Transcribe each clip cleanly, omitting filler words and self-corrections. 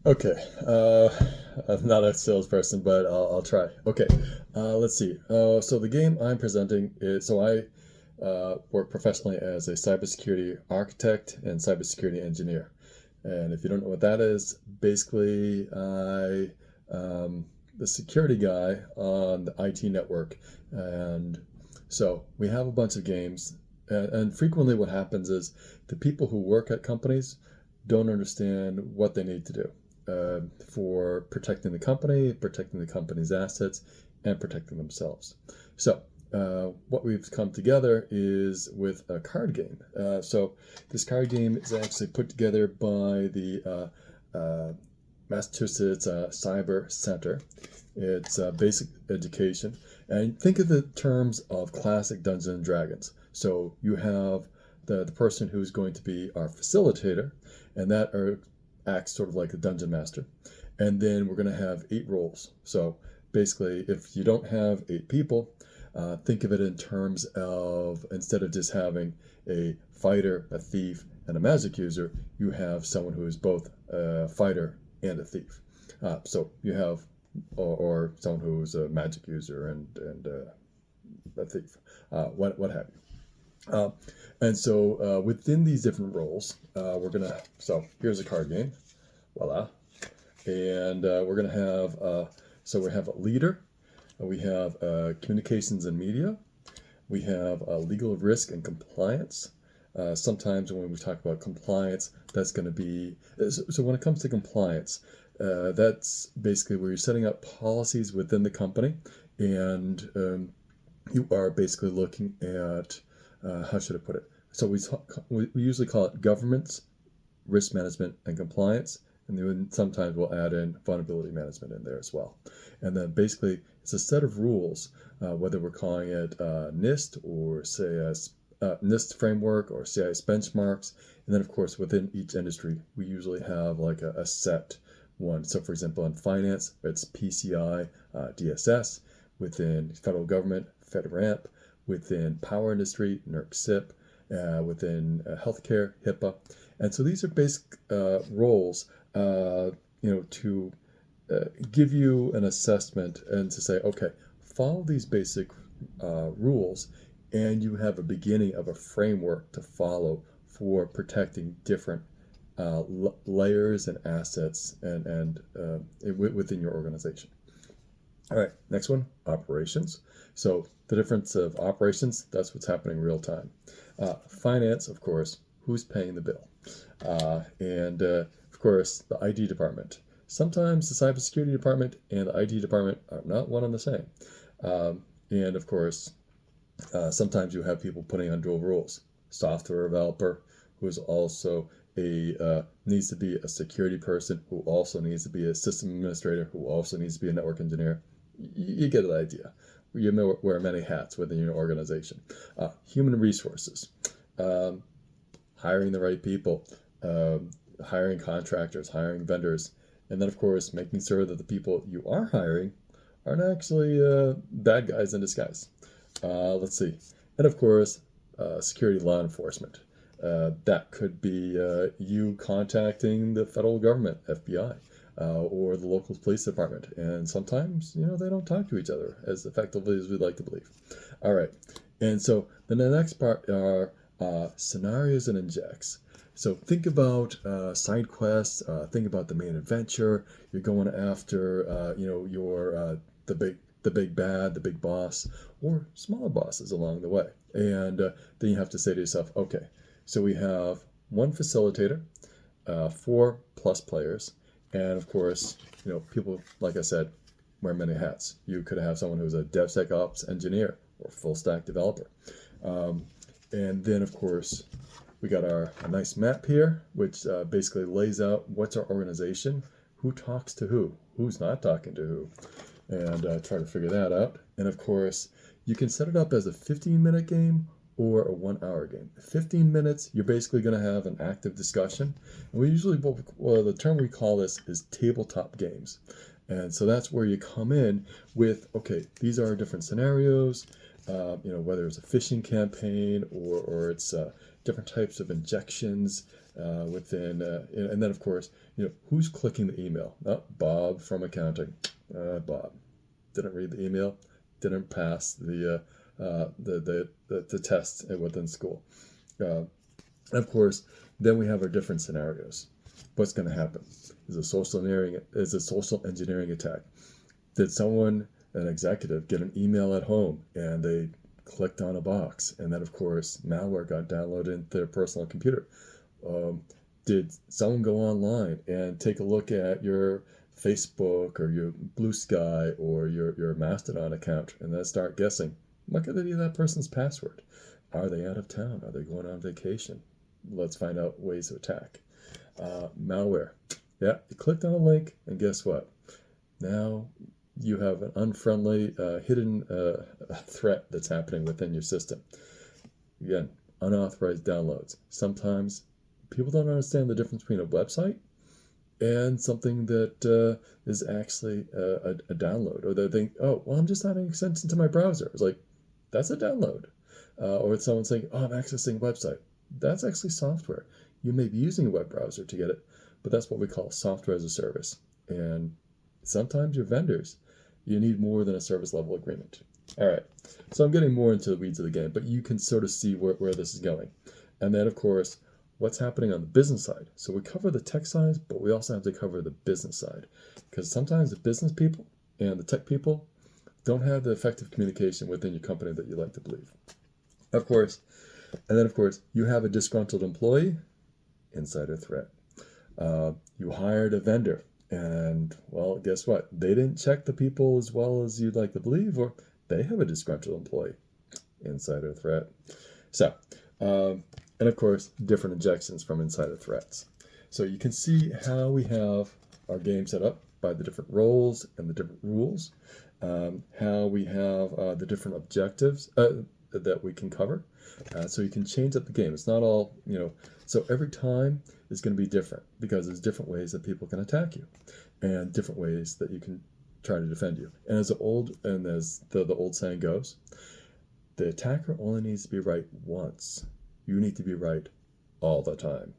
Okay, I'm not a salesperson, but I'll try. Okay, let's see. So the game I'm presenting is so I work professionally as a cybersecurity architect and cybersecurity engineer. And if you don't know what that is, basically the security guy on the IT network. And so we have a bunch of games, and frequently what happens is the people who work at companies don't understand what they need to do for protecting the company's assets, and protecting themselves. So, what we've come together is with a card game. So, this card game is actually put together by the Massachusetts Cyber Center. It's basic education. And think of the terms of classic Dungeons and Dragons. So, you have the person who's going to be our facilitator, and that acts sort of like a dungeon master. And then we're going to have 8 roles. So basically, if you don't have 8 people, think of it in terms of instead of just having a fighter, a thief, and a magic user, you have someone who is both a fighter and a thief. So you have, or someone who's a magic user and a thief, what have you. And so within these different roles, so here's a card game, voila. And we're gonna have, so we have a leader, we have communications and media, we have legal risk and compliance. Sometimes when we talk about compliance, that's gonna be, so when it comes to compliance, that's basically where you're setting up policies within the company, and you are basically looking at, how should I put it? So we usually call it governance, risk management, and compliance. And then sometimes we'll add in vulnerability management in there as well. And then basically it's a set of rules, whether we're calling it NIST or say NIST framework or CIS benchmarks. And then of course within each industry, we usually have like a set one. So for example, in finance, it's PCI DSS. Within federal government, FedRAMP. Within power industry, NERC-CIP. Within healthcare, HIPAA. And so these are basic roles, to give you an assessment and to say, okay, follow these basic rules, and you have a beginning of a framework to follow for protecting different layers and assets and within your organization. All right, next one, operations. So the difference of operations, that's what's happening real time. Finance, of course, who's paying the bill? And of course, the IT department. Sometimes the cybersecurity department and the IT department are not one and the same. And of course, sometimes you have people putting on dual roles. Software developer, who is also needs to be a security person, who also needs to be a system administrator, who also needs to be a network engineer. You get the idea. You wear many hats within your organization. Human resources, hiring the right people, hiring contractors, hiring vendors, and then of course making sure that the people you are hiring aren't actually bad guys in disguise. Let's see. And of course, security law enforcement. That could be you contacting the federal government, FBI, or the local police department. And sometimes, they don't talk to each other as effectively as we'd like to believe. All right. And so then the next part are scenarios and injects. So think about side quests. Think about the main adventure. You're going after, your the big bad, the big boss, or smaller bosses along the way. And then you have to say to yourself, okay, so we have one facilitator, 4+ players, and of course, people, like I said, wear many hats. You could have someone who's a DevSecOps engineer or full stack developer. And then, of course, we got a nice map here, which basically lays out what's our organization, who talks to who, who's not talking to who, and try to figure that out. And of course, you can set it up as a 15-minute game or a 1-hour game. 15 minutes, you're basically going to have an active discussion. And we usually, the term we call this is tabletop games. And so that's where you come in with, okay, these are different scenarios, whether it's a phishing campaign or it's different types of injections, and then of course, who's clicking the email? Oh, Bob from accounting. Bob didn't read the email, didn't pass the test within school. And of course, then we have our different scenarios. What's going to happen? Is a social engineering attack? Did someone, an executive, get an email at home and they clicked on a box, and then of course malware got downloaded into their personal computer? Did someone go online and take a look at your Facebook or your Blue Sky or your Mastodon account and then start guessing, what could be that person's password? Are they out of town? Are they going on vacation? Let's find out ways to attack. Malware. Yeah, you clicked on a link, and guess what? Now you have an unfriendly, hidden threat that's happening within your system. Again, unauthorized downloads. Sometimes people don't understand the difference between a website and something that is actually a download. Or they think, oh, well, I'm just adding an extension to my browser. It's like, that's a download. Or it's someone saying, oh, I'm accessing a website. That's actually software. You may be using a web browser to get it, but that's what we call software as a service. And sometimes your vendors, you need more than a service level agreement. All right, so I'm getting more into the weeds of the game, but you can sort of see where this is going. And then, of course, what's happening on the business side. So we cover the tech side, but we also have to cover the business side, because sometimes the business people and the tech people don't have the effective communication within your company that you like to believe. Of course, and then of course, you have a disgruntled employee, insider threat. You hired a vendor, and well, guess what? They didn't check the people as well as you'd like to believe, or they have a disgruntled employee, insider threat. So, and of course, different injections from insider threats. So you can see how we have our game set up by the different roles and the different rules, how we have the different objectives that we can cover. So you can change up the game. It's not all, so every time is going to be different, because there's different ways that people can attack you and different ways that you can try to defend you. And as the old saying goes, the attacker only needs to be right once. You need to be right all the time.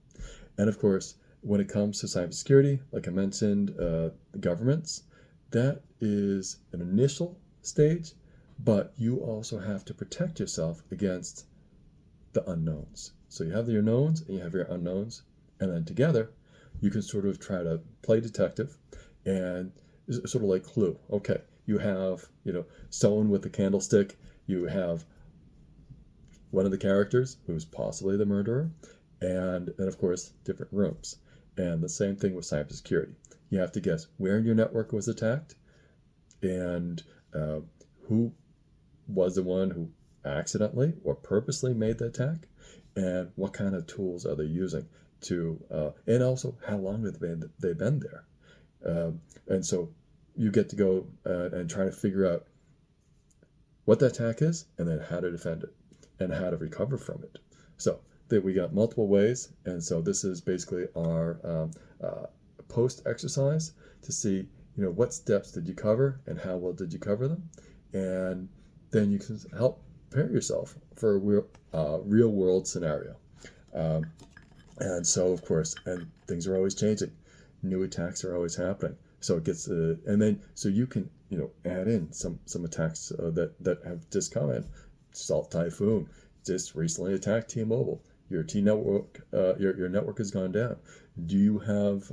And of course, when it comes to cybersecurity, like I mentioned, the governments, that is an initial stage, but you also have to protect yourself against the unknowns. So you have your knowns and you have your unknowns, and then together you can sort of try to play detective and sort of like Clue. Okay, you have, someone with a candlestick, you have one of the characters who's possibly the murderer, and of course different rooms. And the same thing with cybersecurity. You have to guess where in your network was attacked, and who was the one who accidentally or purposely made the attack, and what kind of tools are they using to, and also how long have they been there. And so you get to go and try to figure out what the attack is, and then how to defend it and how to recover from it. So we got multiple ways, and so this is basically our post exercise to see, what steps did you cover and how well did you cover them, and then you can help prepare yourself for a real world scenario. And so, of course, and things are always changing. New attacks are always happening. So it gets, and then so you can, add in some attacks that have just come in. Salt Typhoon just recently attacked T-Mobile. Your network, your network has gone down. Do you have,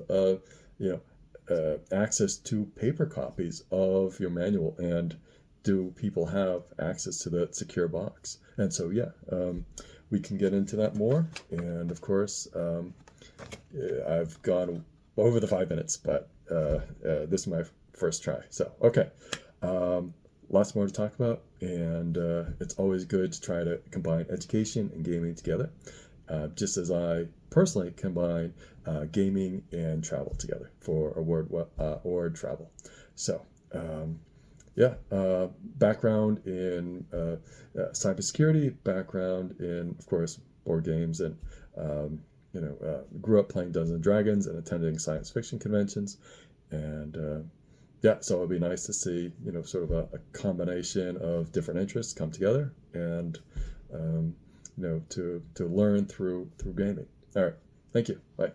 access to paper copies of your manual, and do people have access to that secure box? And so, we can get into that more. And of course, I've gone over the 5 minutes, but this is my first try. So, okay. Lots more to talk about, and it's always good to try to combine education and gaming together, just as I personally combine gaming and travel together for award travel. So, background in cybersecurity, background in, of course, board games, and grew up playing Dungeons and Dragons and attending science fiction conventions, and so it'd be nice to see, sort of a combination of different interests come together, and, to learn through gaming. All right. Thank you. Bye.